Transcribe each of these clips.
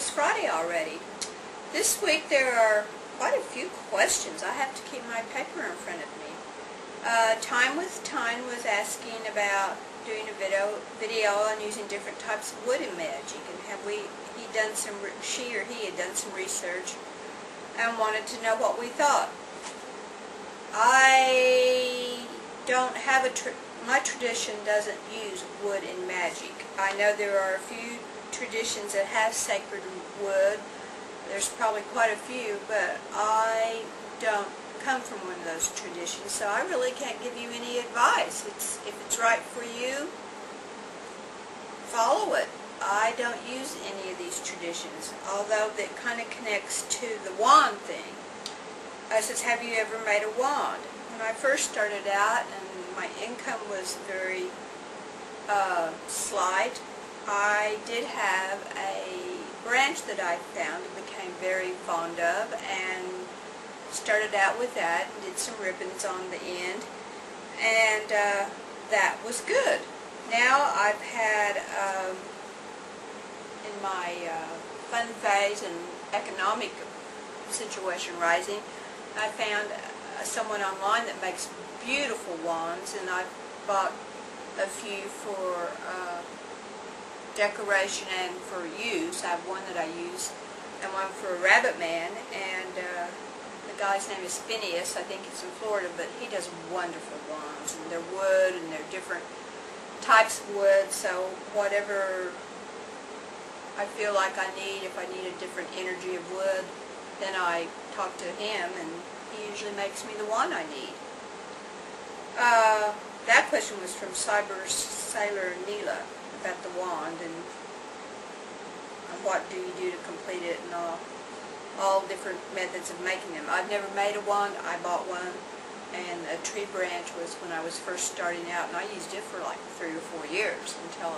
it's Friday already. This week there are quite a few questions. I have to keep my paper in front of me. Time with Time was asking about doing a video on using different types of wood in magic, and she or he had done some research and wanted to know what we thought. I don't have my tradition doesn't use wood in magic. I know there are a few traditions that have sacred wood. There's probably quite a few, but I don't come from one of those traditions, so I really can't give you any advice. If it's right for you, follow it. I don't use any of these traditions, although that kind of connects to the wand thing. It says, have you ever made a wand? When I first started out and my income was very slight, I did have a branch that I found and became very fond of, and started out with that and did some ribbons on the end, and that was good. Now I've had, in my fun phase and economic situation rising, I found someone online that makes beautiful wands, and I've bought a few for decoration and for use. I have one that I use and one for a rabbit man, and the guy's name is Phineas. I think he's in Florida, but he does wonderful wands, and they're wood, and they're different types of wood, so whatever I feel like I need, if I need a different energy of wood, then I talk to him, and he usually makes me the wand I need. That question was from Cyber Sailor Neela about the wand, and what do you do to complete it, and all different methods of making them. I've never made a wand. I bought one, and a tree branch was when I was first starting out, and I used it for like 3 or 4 years until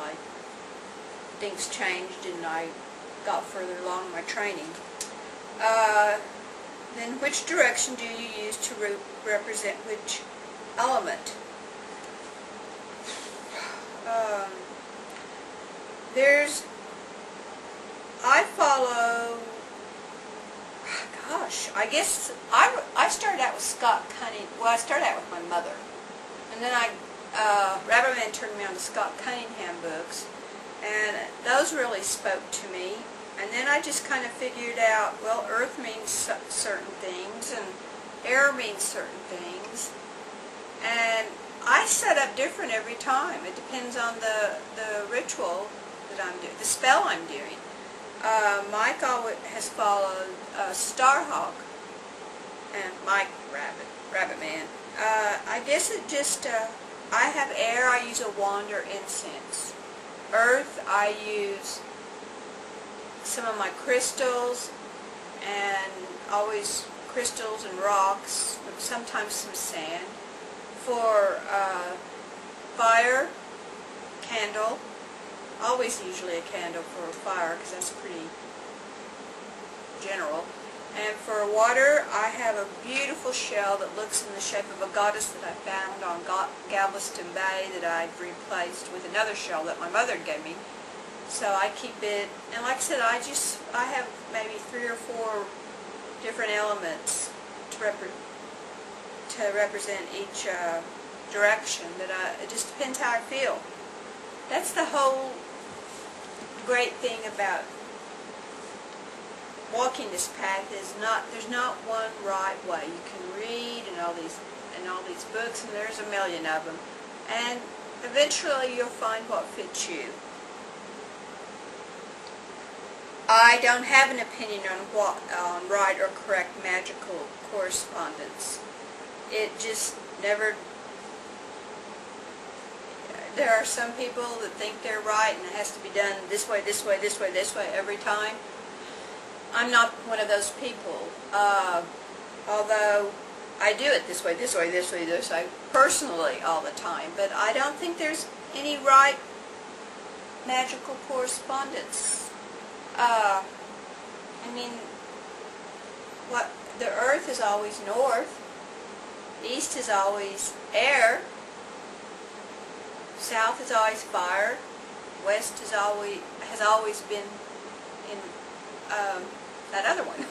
things changed and I got further along in my training. Then which direction do you use to represent which element? I follow, gosh, I guess I started out with Scott Cunningham. Well, I started out with my mother, and then Rabbit Man turned me on to Scott Cunningham books, and those really spoke to me. And then I just kind of figured out, well, earth means certain things, and air means certain things, and I set up different every time. It depends on the ritual that I'm doing, the spell I'm doing. Mike has followed Starhawk, and Mike Rabbit Man. I guess it just, I have air, I use a wand or incense. Earth, I use some of my crystals, and always crystals and rocks, sometimes some sand. For fire, candle, always usually a candle for a fire, because that's pretty general. And for water, I have a beautiful shell that looks in the shape of a goddess that I found on Galveston Bay that I've replaced with another shell that my mother gave me. So I keep it, and like I said, I have maybe 3 or 4 different elements to represent each direction. It just depends how I feel. That's the whole great thing about walking this path, is there's not one right way. You can read and all these books, and there's a million of them, and eventually you'll find what fits you. I don't have an opinion on right or correct magical correspondence. It just never. There are some people that think they're right and it has to be done this way, this way, this way, this way every time. I'm not one of those people. Although I do it this way, this way, this way, this way, personally all the time. But I don't think there's any right magical correspondence. I mean, the earth is always north, east is always air, south is always fire, west has always been in that other one.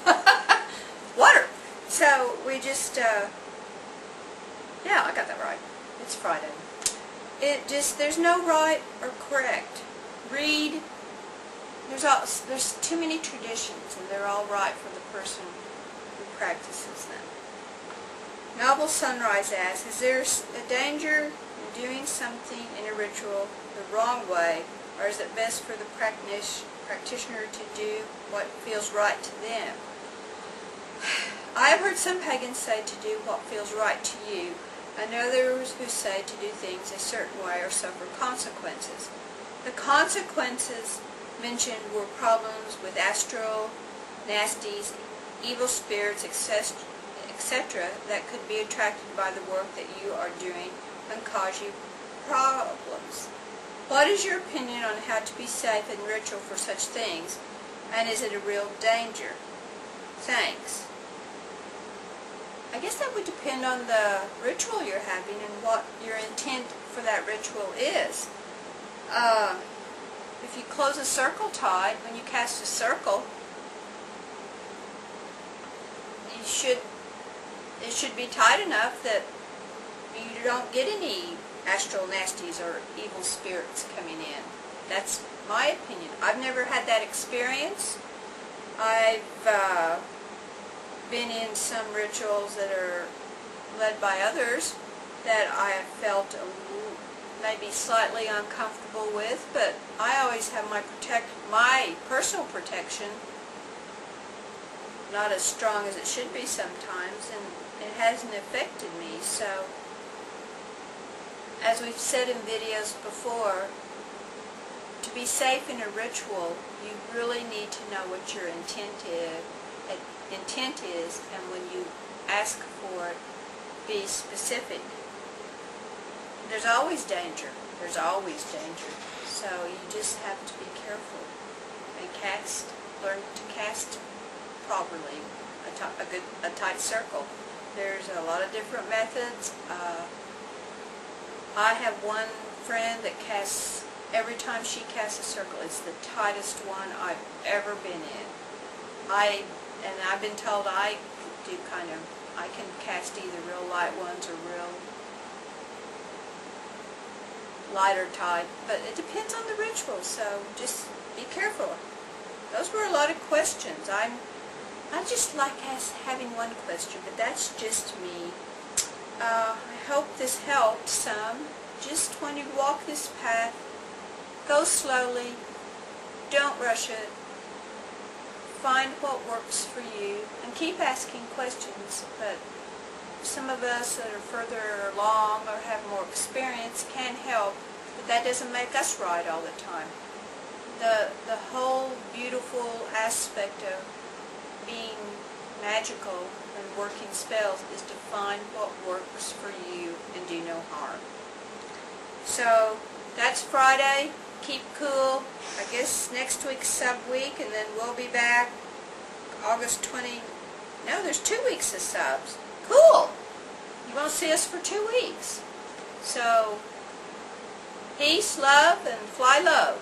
Water. So we just, yeah, I got that right. It's Friday. There's no right or correct. Read. There's too many traditions, and they're all right for the person who practices them. Noble Sunrise asks, is there a danger in doing something in a ritual the wrong way, or is it best for the practitioner to do what feels right to them? I have heard some pagans say to do what feels right to you, and others who say to do things a certain way or suffer consequences. The consequences mentioned were problems with astral, nasties, evil spirits, etc. that could be attracted by the work that you are doing and cause you problems. What is your opinion on how to be safe in ritual for such things, and is it a real danger? Thanks. I guess that would depend on the ritual you're having and what your intent for that ritual is. If you close a circle tight, when you cast a circle, it should be tight enough that you don't get any astral nasties or evil spirits coming in. That's my opinion. I've never had that experience. I've been in some rituals that are led by others that I have felt maybe slightly uncomfortable with, but I always have my personal protection not as strong as it should be sometimes, and it hasn't affected me. So, as we've said in videos before, to be safe in a ritual, you really need to know what your intent is, and when you ask for it, be specific. There's always danger. There's always danger. So you just have to be careful and learn to cast properly, a tight circle. There's a lot of different methods. I have one friend that casts, every time she casts a circle, it's the tightest one I've ever been in. And I've been told I can cast either real light ones or real lighter type, but it depends on the ritual, so just be careful. Those were a lot of questions. I just like having one question, but that's just me. I hope this helped some. Just when you walk this path, go slowly, don't rush it, find what works for you, and keep asking questions. But some of us that are further along or have more experience can help, but that doesn't make us right all the time. The whole beautiful aspect of being magical and working spells is to find what works for you and do no harm. So that's Friday. Keep cool. I guess next week's sub week, and then we'll be back August 20. No, there's 2 weeks of subs. Cool. You won't see us for 2 weeks. So peace, love, and fly low.